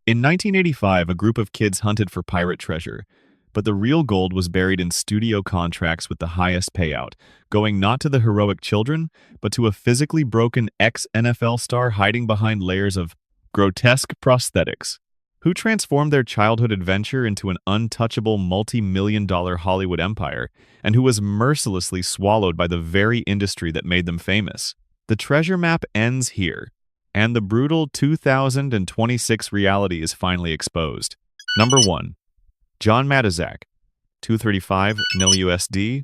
In 1985, a group of kids hunted for pirate treasure, but the real gold was buried in studio contracts with the highest payout, going not to the heroic children, but to a physically broken ex-NFL star hiding behind layers of grotesque prosthetics, who transformed their childhood adventure into an untouchable multi-million-dollar Hollywood empire, and who was mercilessly swallowed by the very industry that made them famous. The treasure map ends here, and the brutal 2026 reality is finally exposed. Number 1. John Matuszak, 235 nil USD,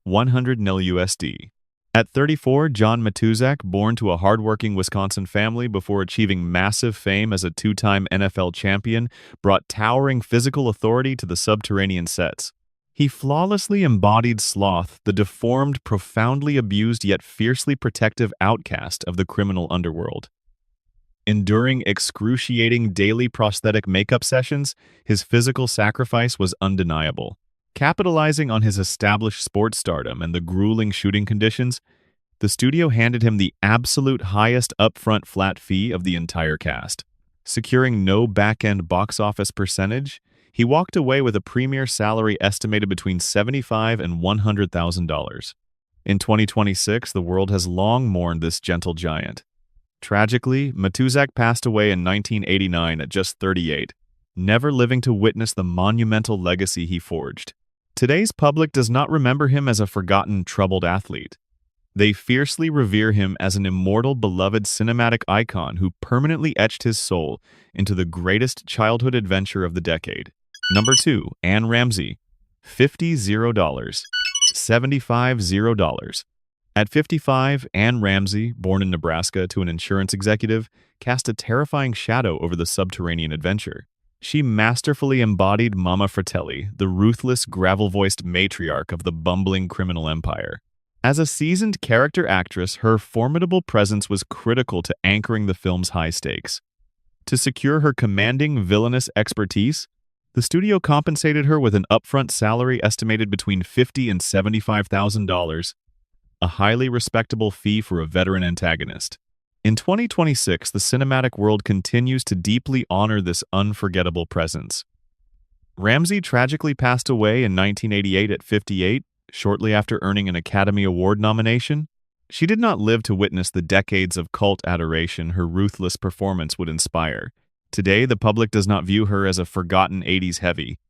100 nil USD. At 34, John Matuszak, born to a hardworking Wisconsin family before achieving massive fame as a two-time NFL champion, brought towering physical authority to the subterranean sets. He flawlessly embodied Sloth, the deformed, profoundly abused yet fiercely protective outcast of the criminal underworld. Enduring excruciating daily prosthetic makeup sessions, his physical sacrifice was undeniable. Capitalizing on his established sports stardom and the grueling shooting conditions, the studio handed him the absolute highest upfront flat fee of the entire cast. Securing no back-end box office percentage, he walked away with a premier salary estimated between $75,000 and $100,000. In 2026, the world has long mourned this gentle giant. Tragically, Matuszak passed away in 1989 at just 38, never living to witness the monumental legacy he forged. Today's public does not remember him as a forgotten, troubled athlete. They fiercely revere him as an immortal, beloved cinematic icon who permanently etched his soul into the greatest childhood adventure of the decade. Number 2. Anne Ramsey, $50 $0, $75 $0. At 55, Anne Ramsey, born in Nebraska to an insurance executive, cast a terrifying shadow over the subterranean adventure. She masterfully embodied Mama Fratelli, the ruthless, gravel-voiced matriarch of the bumbling criminal empire. As a seasoned character actress, her formidable presence was critical to anchoring the film's high stakes. To secure her commanding villainous expertise, the studio compensated her with an upfront salary estimated between $50,000 and $75,000, a highly respectable fee for a veteran antagonist. In 2026, the cinematic world continues to deeply honor this unforgettable presence. Ramsey tragically passed away in 1988 at 58, shortly after earning an Academy Award nomination. She did not live to witness the decades of cult adoration her ruthless performance would inspire. Today, the public does not view her as a forgotten 80s heavy.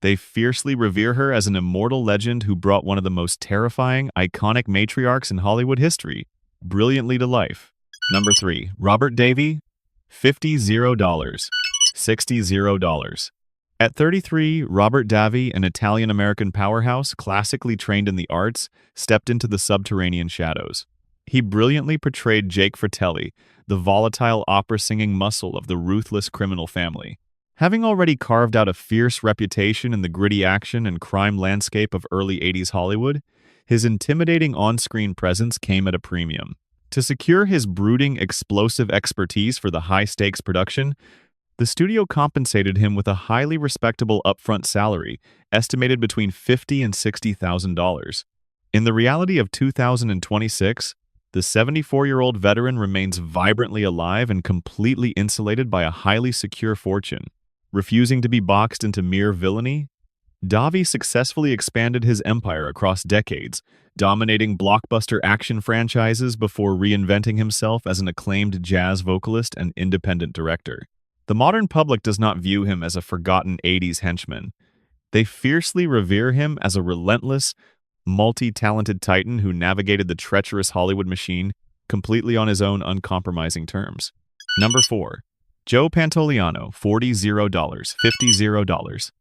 They fiercely revere her as an immortal legend who brought one of the most terrifying, iconic matriarchs in Hollywood history brilliantly to life. Number 3. Robert Davi, $50 $0, $60 $0. At 33, Robert Davi, an Italian-American powerhouse classically trained in the arts, stepped into the subterranean shadows. He brilliantly portrayed Jake Fratelli, the volatile opera-singing muscle of the ruthless criminal family. Having already carved out a fierce reputation in the gritty action and crime landscape of early 80s Hollywood, his intimidating on-screen presence came at a premium. To secure his brooding, explosive expertise for the high-stakes production, the studio compensated him with a highly respectable upfront salary, estimated between $50,000 and $60,000. In the reality of 2026, the 74-year-old veteran remains vibrantly alive and completely insulated by a highly secure fortune. Refusing to be boxed into mere villainy, Davi successfully expanded his empire across decades, dominating blockbuster action franchises before reinventing himself as an acclaimed jazz vocalist and independent director. The modern public does not view him as a forgotten 80s henchman. They fiercely revere him as a relentless, multi-talented titan who navigated the treacherous Hollywood machine completely on his own uncompromising terms. Number 4. Joe Pantoliano, $40 $0, $50 $0.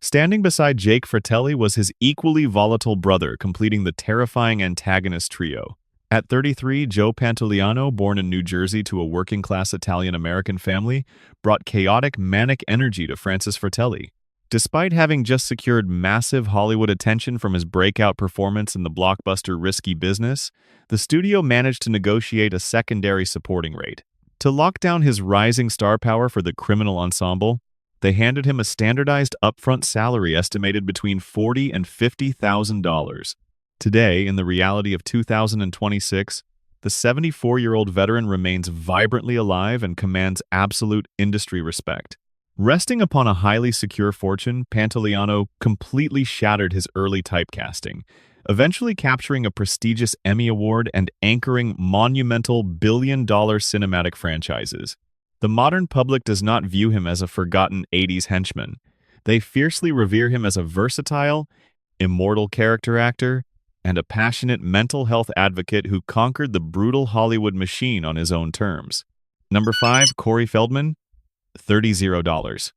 Standing beside Jake Fratelli was his equally volatile brother, completing the terrifying antagonist trio. At 33, Joe Pantoliano, born in New Jersey to a working-class Italian-American family, brought chaotic, manic energy to Francis Fratelli. Despite having just secured massive Hollywood attention from his breakout performance in the blockbuster Risky Business, the studio managed to negotiate a secondary supporting rate. To lock down his rising star power for the criminal ensemble, they handed him a standardized upfront salary estimated between $40,000 and $50,000. Today, in the reality of 2026, the 74-year-old veteran remains vibrantly alive and commands absolute industry respect. Resting upon a highly secure fortune, Pantoliano completely shattered his early typecasting, eventually capturing a prestigious Emmy Award and anchoring monumental billion-dollar cinematic franchises. The modern public does not view him as a forgotten 80s henchman. They fiercely revere him as a versatile, immortal character actor and a passionate mental health advocate who conquered the brutal Hollywood machine on his own terms. Number 5, Corey Feldman, $30.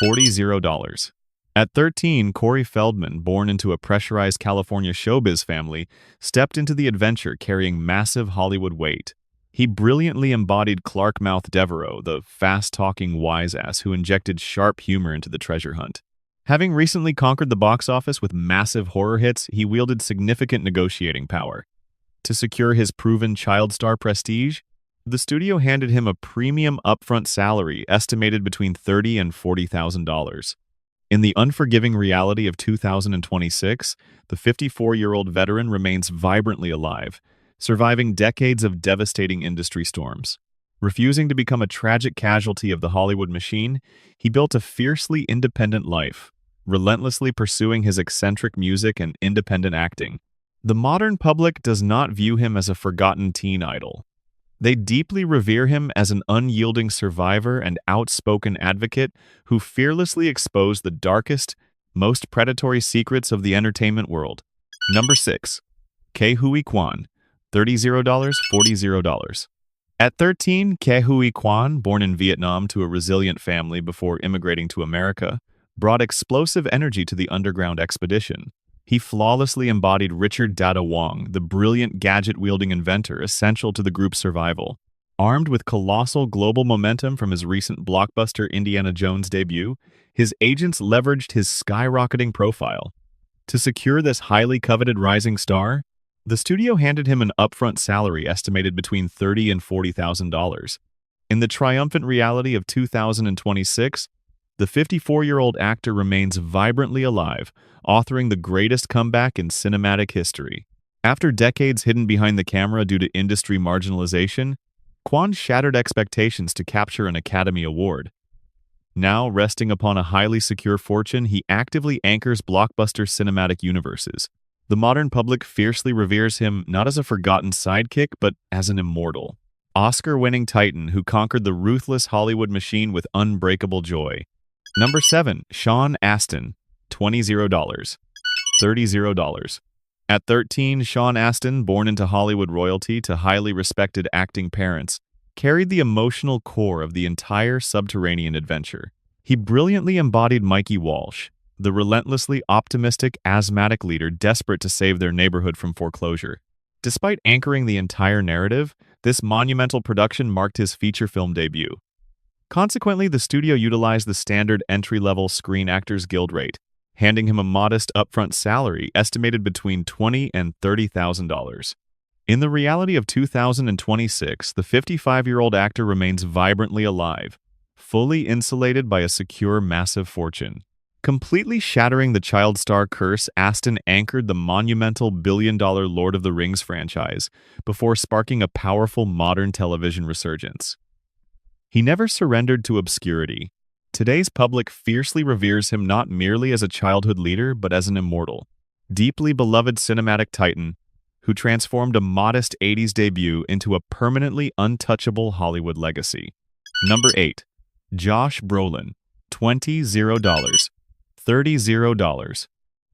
$40. At 13, Corey Feldman, born into a pressurized California showbiz family, stepped into the adventure carrying massive Hollywood weight. He brilliantly embodied Clark Mouth Devereaux, the fast-talking wise-ass who injected sharp humor into the treasure hunt. Having recently conquered the box office with massive horror hits, he wielded significant negotiating power. To secure his proven child star prestige, the studio handed him a premium upfront salary estimated between $30,000 and $40,000. In the unforgiving reality of 2026, the 54-year-old veteran remains vibrantly alive, surviving decades of devastating industry storms. Refusing to become a tragic casualty of the Hollywood machine, he built a fiercely independent life, relentlessly pursuing his eccentric music and independent acting. The modern public does not view him as a forgotten teen idol. They deeply revere him as an unyielding survivor and outspoken advocate who fearlessly exposed the darkest, most predatory secrets of the entertainment world. Number 6. Quan, $30, $40. At 13, Quan, born in Vietnam to a resilient family before immigrating to America, brought explosive energy to the underground expedition. He flawlessly embodied Richard Dada Wong, the brilliant gadget-wielding inventor essential to the group's survival. Armed with colossal global momentum from his recent blockbuster Indiana Jones debut, his agents leveraged his skyrocketing profile. To secure this highly coveted rising star, the studio handed him an upfront salary estimated between $30,000 and $40,000. In the triumphant reality of 2026, the 54-year-old actor remains vibrantly alive, authoring the greatest comeback in cinematic history. After decades hidden behind the camera due to industry marginalization, Quan shattered expectations to capture an Academy Award. Now, resting upon a highly secure fortune, he actively anchors blockbuster cinematic universes. The modern public fiercely reveres him not as a forgotten sidekick, but as an immortal, Oscar-winning titan who conquered the ruthless Hollywood machine with unbreakable joy. Number 7, Astin, $20. $30. At 13, Astin, born into Hollywood royalty to highly respected acting parents, carried the emotional core of the entire subterranean adventure. He brilliantly embodied Mikey Walsh, the relentlessly optimistic, asthmatic leader desperate to save their neighborhood from foreclosure. Despite anchoring the entire narrative, this monumental production marked his feature film debut. Consequently, the studio utilized the standard entry-level Screen Actors Guild rate, handing him a modest upfront salary estimated between $20,000 and $30,000. In the reality of 2026, the 55-year-old actor remains vibrantly alive, fully insulated by a secure, massive fortune. Completely shattering the child star curse, Astin anchored the monumental billion-dollar Lord of the Rings franchise before sparking a powerful modern television resurgence. He never surrendered to obscurity. Today's public fiercely reveres him not merely as a childhood leader, but as an immortal, deeply beloved cinematic titan who transformed a modest 80s debut into a permanently untouchable Hollywood legacy. Number 8. Josh Brolin, $20. $30.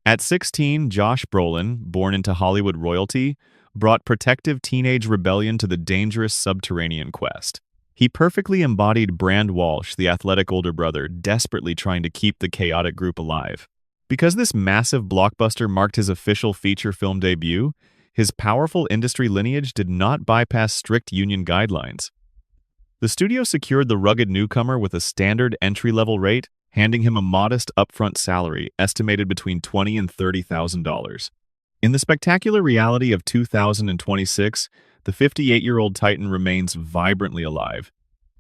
At 16, Josh Brolin, born into Hollywood royalty, brought protective teenage rebellion to the dangerous subterranean quest. He perfectly embodied Brand Walsh, the athletic older brother, desperately trying to keep the chaotic group alive. Because this massive blockbuster marked his official feature film debut, his powerful industry lineage did not bypass strict union guidelines. The studio secured the rugged newcomer with a standard entry-level rate, handing him a modest upfront salary estimated between $20,000 and $30,000. In the spectacular reality of 2026, the 58-year-old titan remains vibrantly alive,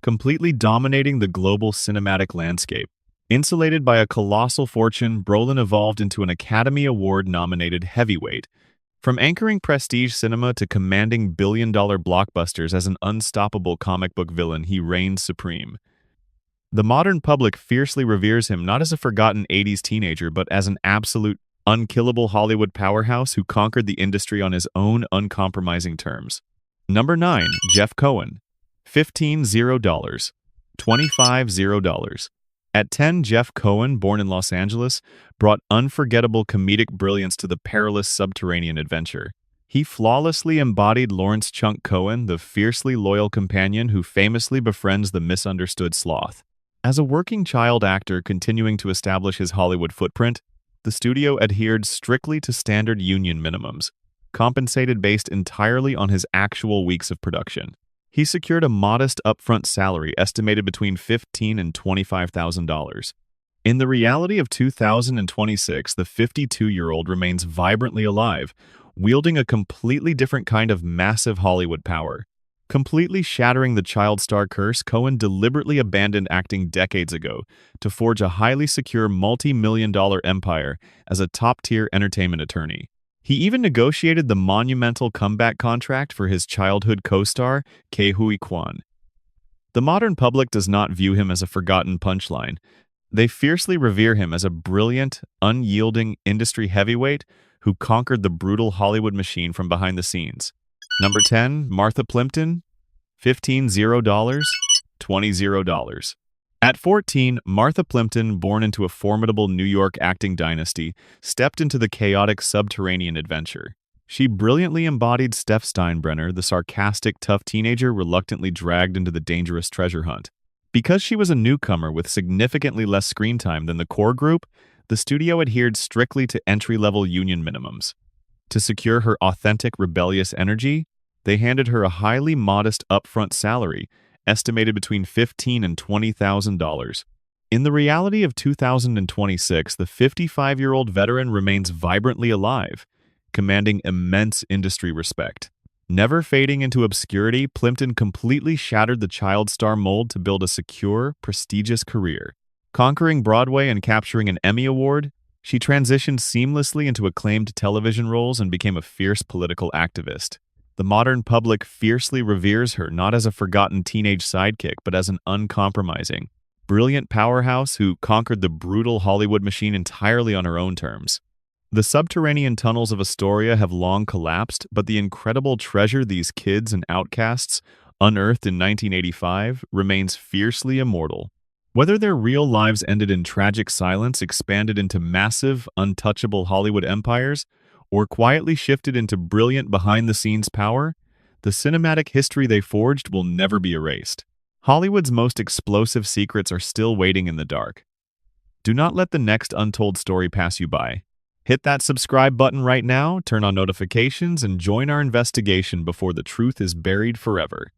completely dominating the global cinematic landscape. Insulated by a colossal fortune, Brolin evolved into an Academy Award-nominated heavyweight. From anchoring prestige cinema to commanding billion-dollar blockbusters as an unstoppable comic book villain, he reigned supreme. The modern public fiercely reveres him not as a forgotten 80s teenager, but as an absolute, unkillable Hollywood powerhouse who conquered the industry on his own uncompromising terms. Number 9. Jeff Cohen. $15. $25. At 10, Jeff Cohen, born in Los Angeles, brought unforgettable comedic brilliance to the perilous subterranean adventure. He flawlessly embodied Lawrence Chunk Cohen, the fiercely loyal companion who famously befriends the misunderstood sloth. As a working child actor continuing to establish his Hollywood footprint, the studio adhered strictly to standard union minimums, compensated based entirely on his actual weeks of production. He secured a modest upfront salary estimated between $15,000 and $25,000. In the reality of 2026, the 52-year-old remains vibrantly alive, wielding a completely different kind of massive Hollywood power. Completely shattering the child star curse, Cohen deliberately abandoned acting decades ago to forge a highly secure multi-million-dollar empire as a top-tier entertainment attorney. He even negotiated the monumental comeback contract for his childhood co-star, Quan. The modern public does not view him as a forgotten punchline. They fiercely revere him as a brilliant, unyielding industry heavyweight who conquered the brutal Hollywood machine from behind the scenes. Number 10, Martha Plimpton. $15. $20. At 14, Martha Plimpton, born into a formidable New York acting dynasty, stepped into the chaotic subterranean adventure. She brilliantly embodied Steph Steinbrenner, the sarcastic, tough teenager reluctantly dragged into the dangerous treasure hunt. Because she was a newcomer with significantly less screen time than the core group, the studio adhered strictly to entry-level union minimums. To secure her authentic, rebellious energy, they handed her a highly modest upfront salary, estimated between $15,000 and $20,000. In the reality of 2026, the 55-year-old veteran remains vibrantly alive, commanding immense industry respect. Never fading into obscurity, Plimpton completely shattered the child star mold to build a secure, prestigious career. Conquering Broadway and capturing an Emmy Award, she transitioned seamlessly into acclaimed television roles and became a fierce political activist. The modern public fiercely reveres her not as a forgotten teenage sidekick, but as an uncompromising, brilliant powerhouse who conquered the brutal Hollywood machine entirely on her own terms. The subterranean tunnels of Astoria have long collapsed, but the incredible treasure these kids and outcasts unearthed in 1985 remains fiercely immortal. Whether their real lives ended in tragic silence, expanded into massive, untouchable Hollywood empires, or quietly shifted into brilliant behind-the-scenes power, the cinematic history they forged will never be erased. Hollywood's most explosive secrets are still waiting in the dark. Do not let the next untold story pass you by. Hit that subscribe button right now, turn on notifications, and join our investigation before the truth is buried forever.